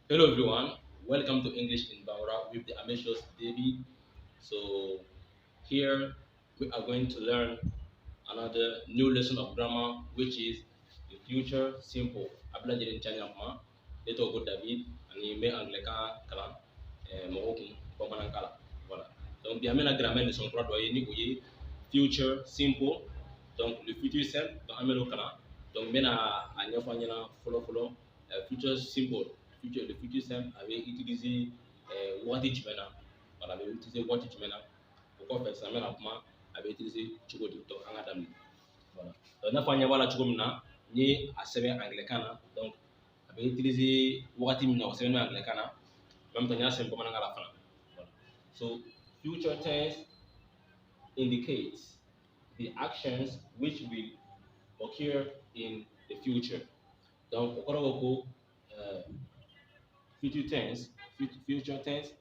Hello everyone, welcome to English in Bambara with the ambitious David. So here we are going to learn another new lesson of grammar, which is the future simple. Abla jadi channel ma, itu aku David, ani me anglais kala, mau pemanan kala. Voilà. Donc bien maintenant grammaire de son droit doyen ni oye future simple. Donc le futur simple, donc amelo kala. Donc maintenant à nyafanya follow future simple. Le futur simple avait utilisé what it maintenant. Voilà, avait utilisé what it maintenant. Pourquoi faire ça maintenant avait utilisé chukodi. Donc en adam. Voilà. Donc n'a pas nyawala chukomna ni a sɛbɛn anglais kan na. Donc a bɛ utiliser wagati min na o sɛbɛnnen anglais kan na. Même temps n y'a sɛbɛn bamanankan la fana. Voilà. So future tense indicates the actions which will occur in the future. Donc o kɔrɔ ko future tense, le future tense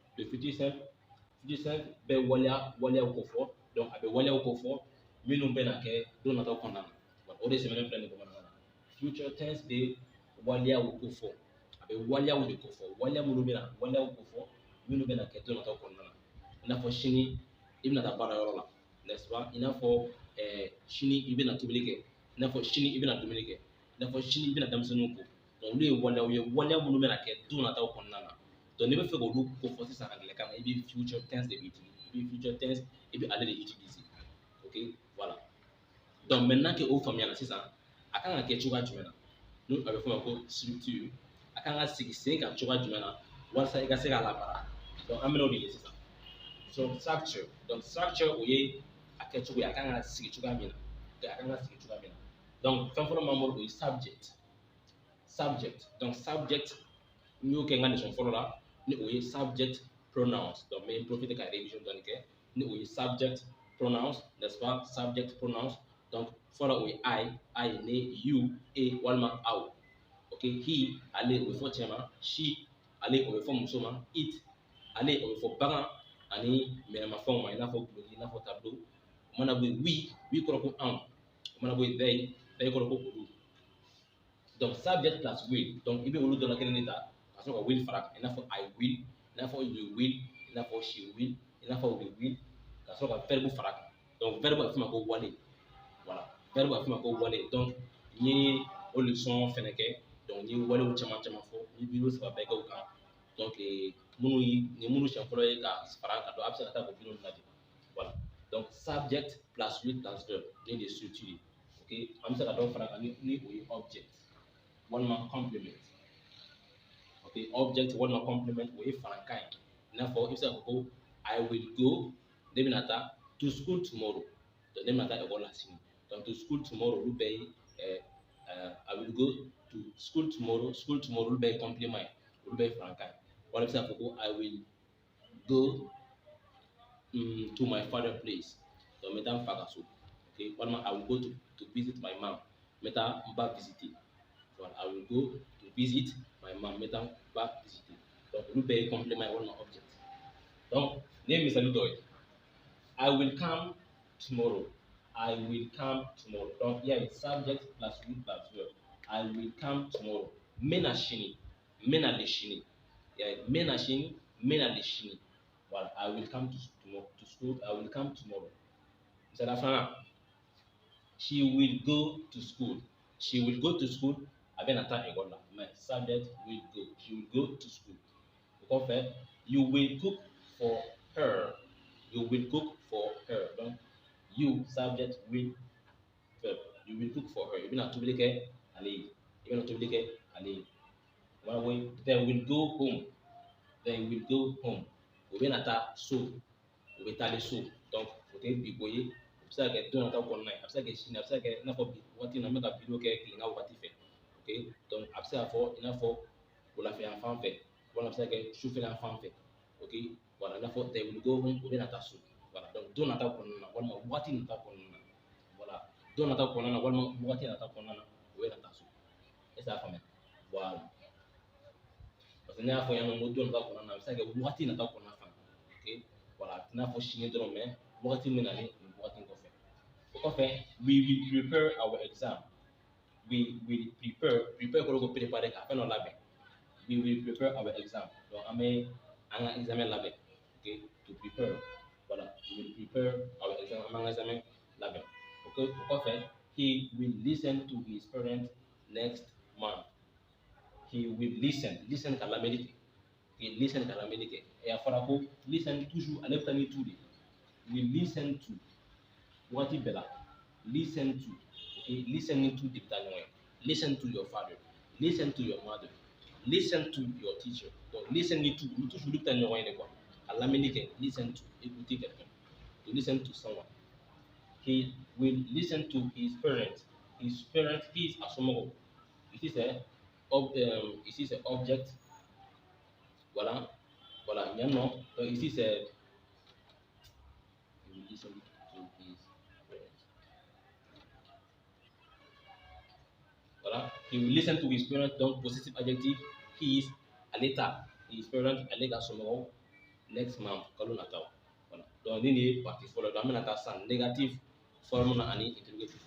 bɛ waleyaw ko fɔ. Donc a bɛ waleyaw ko fɔ minnu bɛ na kɛ don nataw kɔnɔna na. Voilà. O de sɛbɛnnen filɛ nin bamanankan na. Future tense bɛ waleyaw ko fɔ. A bɛ waleyaw de ko fɔ. Waleya minnu bɛ na waleyaw ko fɔ minnu bɛ na kɛ don nataw kɔnɔna na. I n'a fɔ sini i bɛna taa baarayɔrɔ la, n'est-ce pas? I n'a fɔ sini i bɛna tobili kɛ, i n'a fɔ sini i bɛna dumuni kɛ, i n'a fɔ sini i bɛna denmisɛnninw ko. Donc olu ye waleyaw ye, waleya minnu bɛna kɛ don nataw kɔnɔna na. Donc n'i bɛ fɛ k'olu ko fɔ sisan anglais kan na, i bɛ future tense de utiliser. I bɛ future tense i bɛ ale de utiliser. Ok, voilà. Donc maintenant que o faamuyala sisan, a kan ka kɛ cogoya jumɛn na? N'o a bɛ fɔ o ma ko structure. A kan ka sigi sen kan cogoya jumɛn na walasa i ka se k'a labaara. Donc an bɛna o de ye sisan. So structure. Donc structure o ye a kɛcogo ye, a kan ka sigi cogoya min na. A kan ka sigi cogoya min na. Donc fɛn fɔlɔ min b'an bolo o ye subject. Subject. Donc subject n y'o kɛ n ka leçon fɔlɔ la ni o ye subject pronouns. Donc n bɛ profiter ka révision dɔɔni kɛ ni o ye subject pronouns, n'est-ce pas? Subject pronouns. Donc fɔlɔ o ye I ne, you, a walima aw. Ok, he ale o bɛ fɔ cɛ ma, she ale o bɛ fɔ muso ma, it ale o bɛ fɔ bagan ani minɛnmafɛnw ma i n'a fɔ guloki, i n'a fɔ tableau. O mana bɔ yen we kɔrɔ ko anw. O mana bɔ yen they kɔrɔ ko olu. Donc subject plus will. Donc i bɛ olu dɔ la kelen de ta ka sɔrɔ ka will fara kan. I n'a fɔ I will, i n'a fɔ you will, i n'a fɔ she will, i n'a fɔ we will, ka sɔrɔ ka verbe fara kan. Donc verbe a bɛ f'o ma ko wale. Voilà. Verbe a bɛ f'o ma ko wale. Donc n ye o leçon fɛnɛ kɛ. Donc n ye walew caman fɔ. N ye video 3 bɛɛ kɛ o kan. Donc minnu siɲɛ fɔlɔ ye ka fara ka dɔn a bɛ se ka taa o video lajɛ. Voilà. Donc subject plus will plus verb ni de structure ye. Ok, an bɛ se ka dɔ fara kan ni o ye object walima complement. Ok, object walima complement o ye farankan ye. I n'a fɔ i bɛ se ka fɔ ko I will go ne bɛna taa to school tomorrow. Donc ne bɛna taa ekɔli la sini. Donc to school tomorrow olu bɛɛ ye I will go to school tomorrow olu bɛɛ ye complement ye. Olu bɛɛ ye farankan ye. Wala i bɛ se ka fɔ ko I will go to my father place. Donc n bɛ taa n fa ka so. Okay, walima I will go to visit my mom. N bɛ taa n ba visiter. Voilà, I will go to visit my mom. N bɛ taa n ba visiter. Donc olu bɛɛ ye complement ye walima object. Donc ne ye misali dɔ ye. I will come tomorrow. I will come tomorrow. Donc il y a une subject plus will plus verb. I will come tomorrow. N bɛ na sini. N bɛ na le sini. Il y a n bɛ na sini, n bɛ na le sini. Voilà, I will come to school. I will come tomorrow. C'est la fin. She will go to school. She will go to school. A bɛ na taa ekɔli la. Mais subject will go. She will go to school. O kɔfɛ, you will cook for her. You will cook for her. Donc you subject will verb. You will cook for her. I bɛna tobili kɛ ale ye. I bɛna tobili kɛ ale ye. Wala koyi. They will go home. They will go home. O bɛna taa so. O bɛ taale so. Donc o tɛ bi ko ye. A bɛ se ka kɛ don nataw kɔnɔna ye. A bɛ se ka kɛ sini. A bɛ se ka kɛ i n'a fɔ bi waati in na n bɛ ka video kɛ tilengan wagati fɛ. Ok, donc a bɛ se ka fɔ i n'a fɔ wulafɛ fan fɛ. Walima a bɛ se ka kɛ sufɛla fan fɛ. Ok, voilà, i n'a fɔ they will go home o bɛna taa so. Voilà, donc don nataw kɔnɔna na walima wagati nataw kɔnɔna na. Voilà, don nataw kɔnɔna na walima wagati nataw kɔnɔna na o bɛna taa so. Est-ce que a faamuya? Voilà. Parce que ne y'a fɔ yan nɔ ko don nataw kɔnɔna na a bɛ se ka kɛ wagati nataw kɔnɔna fana. Ok, voilà, a tɛ n'a fɔ sini dɔrɔn mais wagati min na ni wagati kɔfɛ. O kɔfɛ, we will prepare our exam. We will prepare kɔrɔ ko préparer ka fɛn dɔ labɛn. we will prepare our exam. Donc, un examen là-bas. Okay, to prepare. Voilà, we will prepare our exam, un examen là-bas. Okay, pourquoi faire? He will listen to his parents next month. He will listen. Listen qu'à la méditer. Okay, listen qu'à la méditer. Et à faire listen toujours, à l'effet tout. We listen to. What is better? Listen to. Okay, listening to the Daniel. Listen to your father. Listen to your mother. Listen to your teacher. Donc, listening to. Nous toujours le Daniel ouais quoi. À la méditer. Listen to. Écouter quelqu'un. To listen to someone. He will listen to his parents. His parents is a summary. Ici c'est object. Voilà. Voilà. Il y a non. Donc ici c'est he will listen to his parents. Voilà. He will listen to his parents. Donc possessive adjective. He is à l'état. His parents à l'état summary. Next month. Kalau nak tahu. Voilà. Donc ini participio. Kalau kami nak tahu négatif. Forme na ani interrogative.